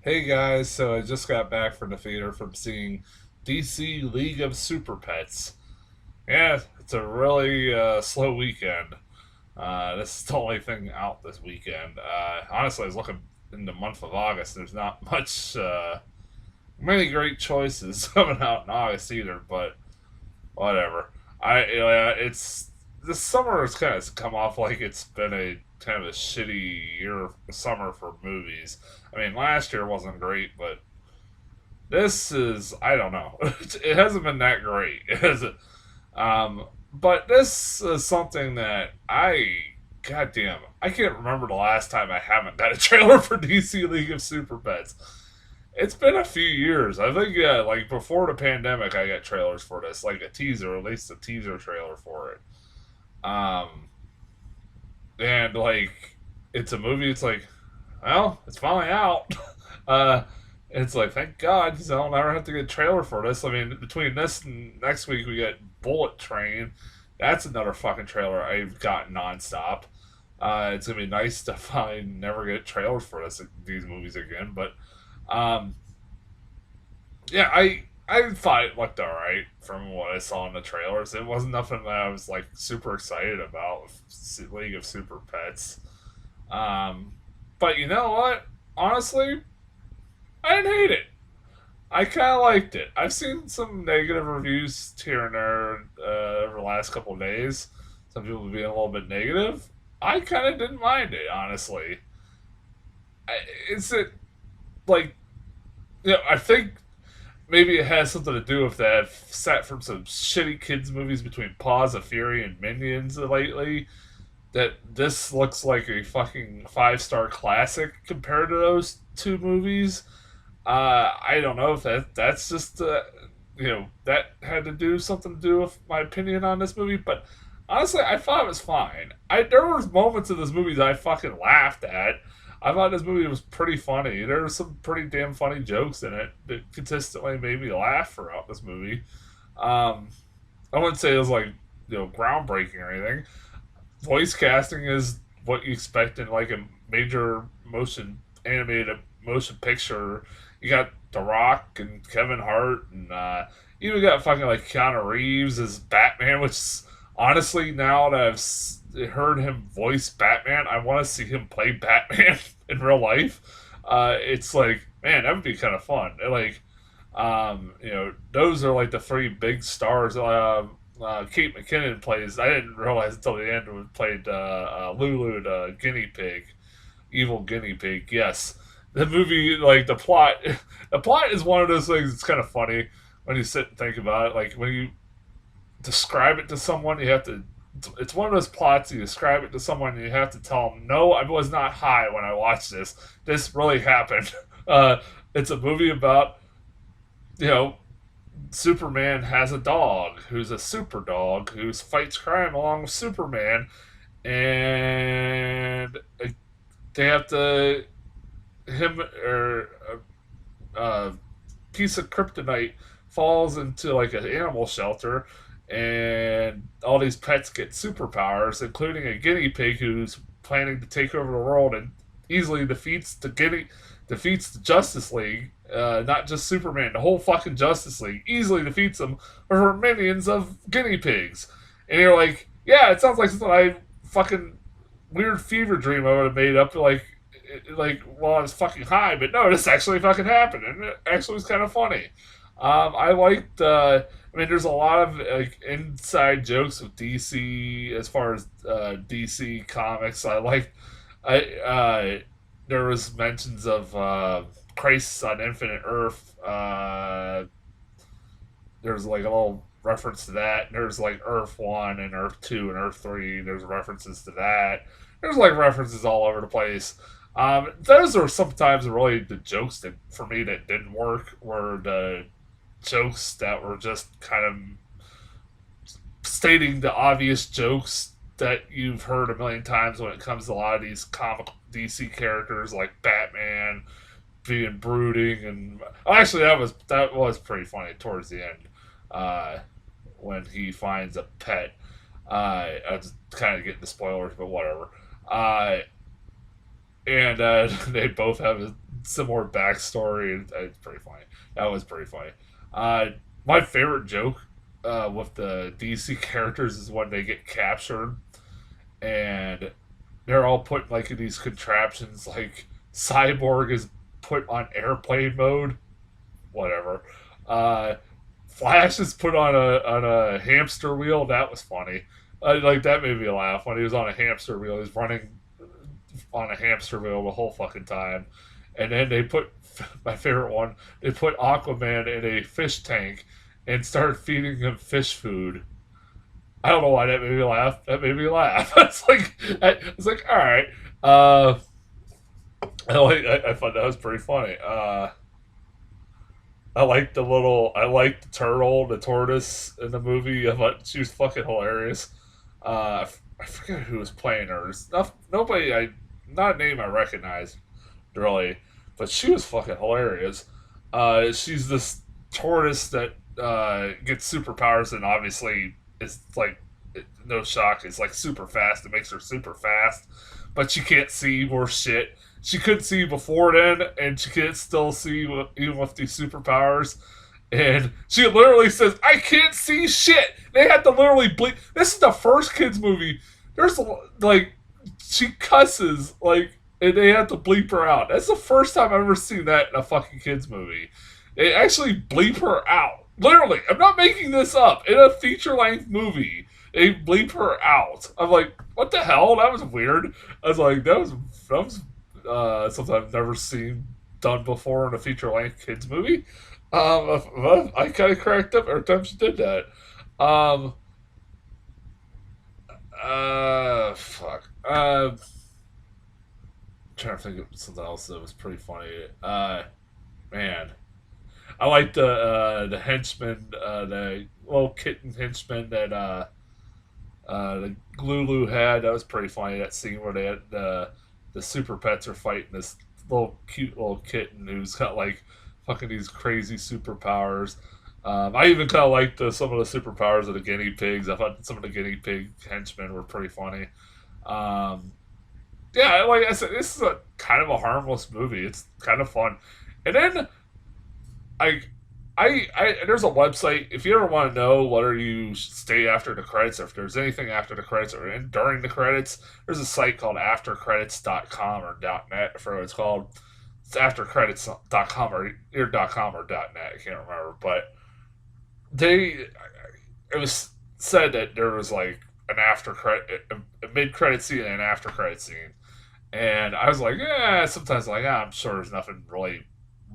Hey guys, so I just got back from the theater from seeing DC League of Super Pets. Yeah, it's a really slow weekend. This is the only thing out this weekend. Honestly, I was looking in the month of August. There's not many great choices coming out in August either, but whatever. It's this summer has kind of come off like it's been a kind of a shitty summer for movies. I mean, last year wasn't great, but this is I don't know. It hasn't been that great, has it? But this is something that goddamn, I can't remember the last time I haven't got a trailer for DC League of Super Pets. It's been a few years. I think, yeah, like before the pandemic, I got trailers for this, like a teaser, at least a teaser trailer for it. Um, and like, it's a movie. It's like, well, it's finally out. uh, it's like, thank God, because I'll never have to get a trailer for this. I mean, between this and next week, we get Bullet Train. That's another fucking trailer I've got nonstop. It's gonna be nice to find never get trailers for these movies again. But um, yeah, I thought it looked all right from what I saw in the trailers. It wasn't nothing that I was like super excited about with League of Super Pets. Um, but you know what? Honestly, I didn't hate it. I kind of liked it. I've seen some negative reviews here and there over the last couple of days. Some people being a little bit negative. I kind of didn't mind it, honestly. Is it like, I think maybe it has something to do with that. I've sat from some shitty kids movies between Paws of Fury and Minions lately. That this looks like a fucking 5-star classic compared to those two movies. I don't know if that's just that had to do something to do with my opinion on this movie, but honestly, I thought it was fine. There was moments in this movie that I fucking laughed at. I thought this movie was pretty funny. There were some pretty damn funny jokes in it that consistently made me laugh throughout this movie. Um, I wouldn't say it was like groundbreaking or anything. Voice casting is what you expect in like a major motion animated motion picture. You got The Rock and Kevin Hart, and even got fucking like Keanu Reeves as Batman, which honestly, now that I've heard him voice Batman, I want to see him play Batman in real life. It's like, man, that would be kind of fun. Like, those are like the three big stars. Kate McKinnon plays. I didn't realize until the end when played Lulu, the guinea pig, evil guinea pig. Yes, the movie, like the plot, the plot is one of those things. It's kind of funny when you sit and think about it. Like when you describe it to someone, you have to. It's one of those plots you describe it to someone, and you have to tell them, "No, I was not high when I watched this. This really happened." It's a movie about you know Superman has a dog who's a super dog who fights crime along with Superman, and they have to him or a piece of kryptonite falls into like an animal shelter, and all these pets get superpowers, including a guinea pig who's planning to take over the world and easily defeats the Justice League. Not just Superman, the whole fucking Justice League easily defeats them with her minions of guinea pigs. And you're like, yeah, it sounds like something I fucking weird fever dream I would have made up while I was fucking high, but no, this actually fucking happened, and it actually was kind of funny. I liked. I mean, there's a lot of like inside jokes with DC as far as DC comics. I like. There was mentions of Crisis on Infinite Earth. There's like a little reference to that. There's like Earth One and Earth Two and Earth Three. There's references to that. There's like references all over the place. Those are sometimes really the jokes that for me that didn't work were the jokes that were just kind of stating the obvious jokes that you've heard a million times when it comes to a lot of these comic DC characters like Batman being brooding and actually that was pretty funny towards the end when he finds a pet. I was kind of getting the spoilers, but whatever. And they both have similar backstory. It's pretty funny. That was pretty funny. Uh, my favorite joke with the DC characters is when they get captured and they're all put like in these contraptions. Like Cyborg is put on airplane mode. Whatever. Uh, Flash is put on a hamster wheel. That was funny. Like that made me laugh when he was on a hamster wheel. He's running on a hamster wheel the whole fucking time. And then they put my favorite one. They put Aquaman in a fish tank and started feeding him fish food. I don't know why that made me laugh. That made me laugh. It's like, all right. Uh, I thought that was pretty funny. I liked the turtle, the tortoise in the movie. I thought she was fucking hilarious. I forget who was playing her. Nobody, not a name I recognized really, but she was fucking hilarious. She's this tortoise that gets superpowers and obviously is like no shock. It's like super fast. It makes her super fast, but she can't see worth shit. She couldn't see before then, and she can't still see even with these superpowers. And she literally says, "I can't see shit." They had to literally bleep. This is the first kids movie. There's like she cusses like, and they have to bleep her out. That's the first time I've ever seen that in a fucking kids movie. They actually bleep her out. Literally, I'm not making this up. In a feature length movie, they bleep her out. I'm like, what the hell? That was weird. I was like, that was something I've never seen done before in a feature length kids movie. I kind of cracked up every time she did that. Um, fuck. Trying to think of something else that was pretty funny. Man, I like the henchman, the little kitten henchman that the Lulu had. That was pretty funny. That scene where they had the super pets are fighting this little cute little kitten who's got like fucking these crazy superpowers. I even kind of liked some of the superpowers of the guinea pigs. I thought some of the guinea pig henchmen were pretty funny. Um, yeah, like I said, this is a kind of a harmless movie. It's kind of fun. And then I, there's a website. If you ever want to know whether you should stay after the credits, or if there's anything after the credits or during the credits, there's a site called aftercredits.com or .net. I forget what it's called. It's aftercredits.com or .net. I can't remember, but they it was said that there was like an after credit, a mid credit scene and an after credit scene, and I was like, yeah. Sometimes like, I'm sure there's nothing really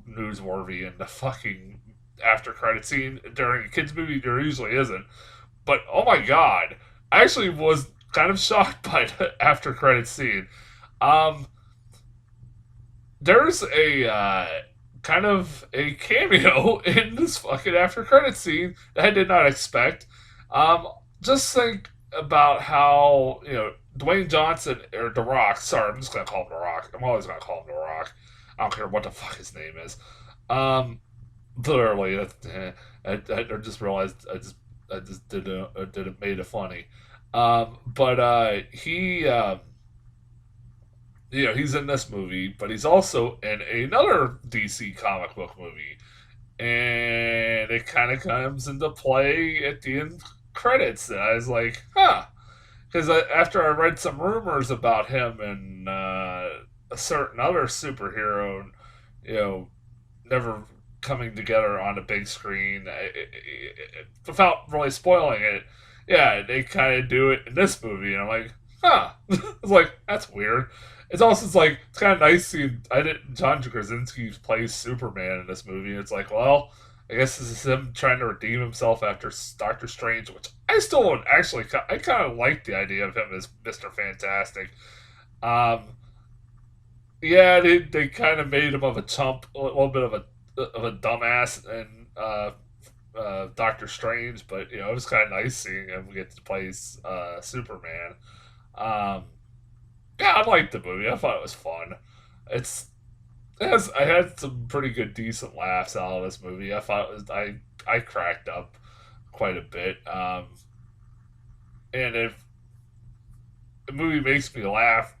newsworthy in the fucking after credit scene during a kids movie. There usually isn't, but oh my god, I actually was kind of shocked by the after credit scene. Um, there's a kind of a cameo in this fucking after credit scene that I did not expect. Um, just think about how Dwayne Johnson or The Rock. Sorry, I'm just gonna call him The Rock. I'm always gonna call him The Rock. I don't care what the fuck his name is. Um, literally, I just realized I just did it made it funny. But he's in this movie, but he's also in another DC comic book movie, and it kind of comes into play at the end credits. And I was like, huh, because after I read some rumors about him and a certain other superhero, you know, never coming together on the big screen, without really spoiling it, yeah, they kind of do it in this movie, and I'm like, huh, it's like that's weird. It's kind of nice seeing I did John Krasinski plays Superman in this movie. It's like, well, I guess this is him trying to redeem himself after Doctor Strange, which I still don't actually. I kind of like the idea of him as Mister Fantastic. Um, yeah, they kind of made him of a chump, a little bit of a dumbass, and Doctor Strange, but it was kind of nice seeing him get to play Superman. Um, yeah, I liked the movie. I thought it was fun. It's I had some pretty good, decent laughs out of this movie. I thought it was I cracked up quite a bit. And if the movie makes me laugh,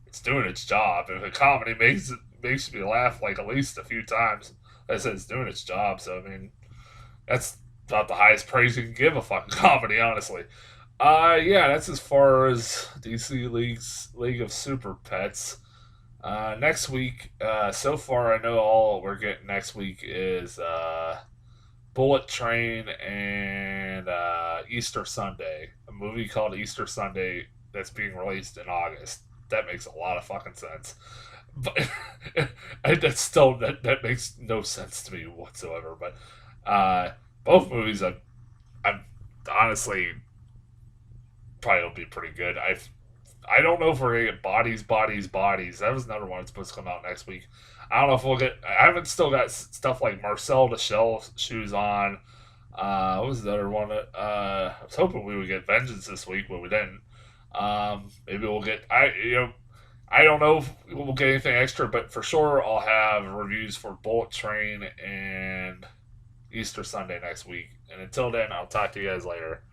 it's doing its job. If a comedy makes me laugh like at least a few times. As it's doing its job. So I mean, that's about the highest praise you can give a fucking comedy, honestly. Yeah, that's as far as DC League of Super Pets. Next week, so far I know all we're getting next week is Bullet Train and Easter Sunday, a movie called Easter Sunday that's being released in August. That makes a lot of fucking sense, but that's still that makes no sense to me whatsoever. But both movies, I'm honestly probably will be pretty good. I don't know if we're gonna get bodies. That was another one that's supposed to come out next week. I don't know if we'll get. I haven't still got stuff like Marcel the Shell shoes on. What was the other one? I was hoping we would get Vengeance this week, but we didn't. Maybe we'll get. I don't know if we'll get anything extra, but for sure I'll have reviews for Bullet Train and Easter Sunday next week. And until then, I'll talk to you guys later.